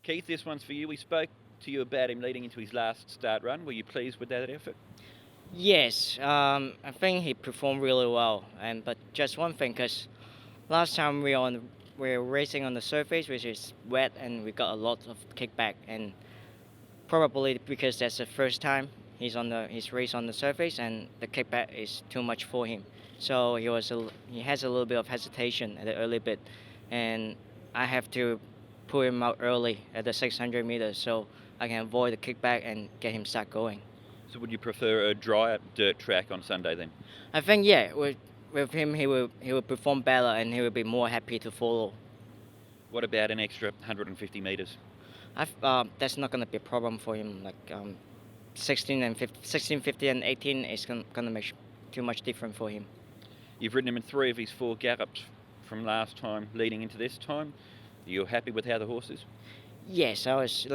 Keith, this one's for you. We spoke to you about him leading into his last start run. Were you pleased with that effort? Yes, I think he performed really well. But just one thing, because last time we were racing on the surface, which is wet, and we got a lot of kickback. And probably because that's the first time he's race on the surface, and the kickback is too much for him. So he has a little bit of hesitation at the early bit, and I have to pull him out early at the 600 meters so I can avoid the kickback and get him start going. So would you prefer a drier dirt track on Sunday then? I think with him he will perform better and he will be more happy to follow. What about an extra 150 metres? That's not gonna be a problem for him. 16, 50, and 18 is gonna make too much difference for him. You've ridden him in 3 of his 4 gallops from last time leading into this time. Are you happy with how the horse is? Yes, I was.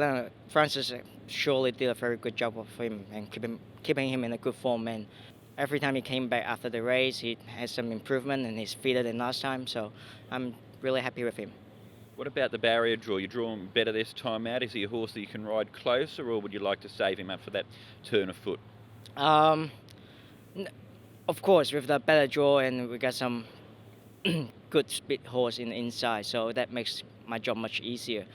Francis surely did a very good job of him and keeping him in a good form. And every time he came back after the race, he has some improvement and he's fitter than last time. So I'm really happy with him. What about the barrier draw? You draw him better this time out. Is he a horse that you can ride closer, or would you like to save him up for that turn of foot? Um, of course, with the better draw and we got some good speed horse in the inside, so that makes my job much easier.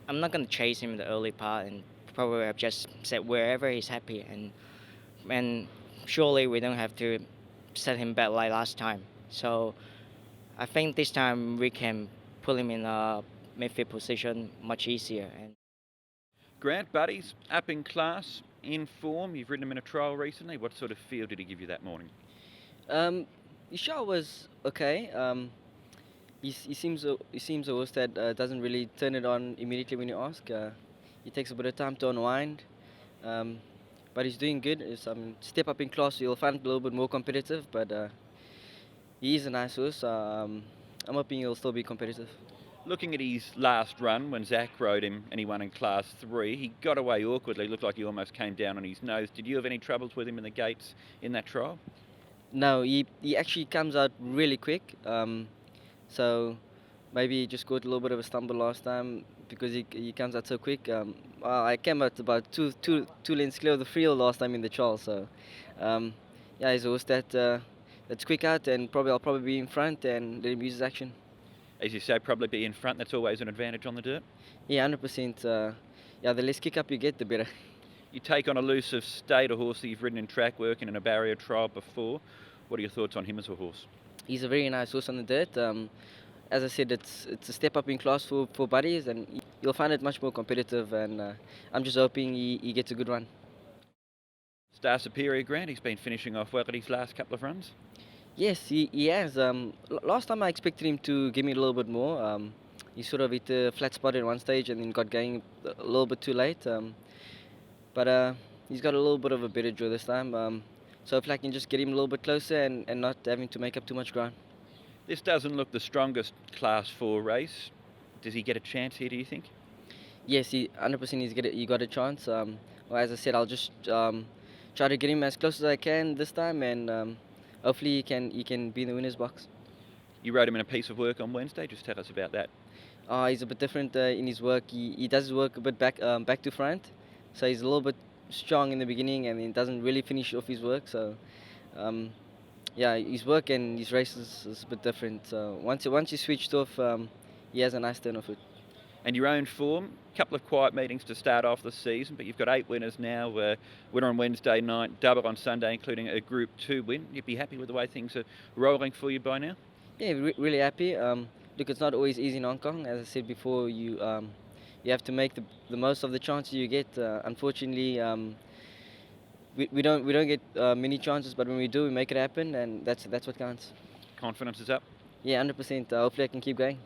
I'm not gonna chase him in the early part, and probably I've just set wherever he's happy, and surely we don't have to set him back like last time. So I think this time we can put him in a midfield position much easier. And Grant, buddies, up in class, in form. You've ridden him in a trial recently. What sort of feel did he give you that morning? The show was okay. He seems a horse that doesn't really turn it on immediately when you ask. He takes a bit of time to unwind, but he's doing good. Step up in class, you'll find it a little bit more competitive, but he is a nice horse. I'm hoping he'll still be competitive. Looking at his last run when Zach rode him and he won in class 3, he got away awkwardly. Looked like he almost came down on his nose. Did you have any troubles with him in the gates in that trial? No, he actually comes out really quick. So maybe he just got a little bit of a stumble last time because he comes out so quick. I came out about two lanes clear of the field last time in the trial. So yeah, he's a horse that's quick out, and I'll probably be in front and let him use his action. As you say, probably be in front. That's always an advantage on the dirt. Yeah, 100%. Yeah, the less kick up you get, the better. You take on Elusive State, a horse that you've ridden in track work and in a barrier trial before. What are your thoughts on him as a horse? He's a very nice horse on the dirt. As I said, it's a step up in class for buddies, and you'll find it much more competitive. And I'm just hoping he gets a good run. Star Superior, Grant, he's been finishing off well at his last couple of runs. Yes, he has. Last time I expected him to give me a little bit more. He sort of hit a flat spot at one stage and then got going a little bit too late. But he's got a little bit of a better draw this time. So if I can just get him a little bit closer and not having to make up too much ground. This doesn't look the strongest Class 4 race. Does he get a chance here, do you think? Yes, 100% he got a chance. Well, as I said, I'll just try to get him as close as I can this time, and hopefully he can be in the winner's box. You rode him in a piece of work on Wednesday. Just tell us about that. He's a bit different in his work. He does his work a bit back to front, so he's a little bit strong in the beginning and he doesn't really finish off his work. So yeah, his work and his races is a bit different. So once he switched off, he has a nice turn of it. And your own form, a couple of quiet meetings to start off the season, but you've got 8 winners now. Winner on Wednesday night, double on Sunday, including a Group 2 win. You'd be happy with the way things are rolling for you by now? Yeah, really happy. Look, it's not always easy in Hong Kong. As I said before, you have to make the most of the chances you get. Unfortunately, we don't get many chances, but when we do, we make it happen, and that's what counts. Confidence is up? Yeah, 100%. Hopefully, I can keep going.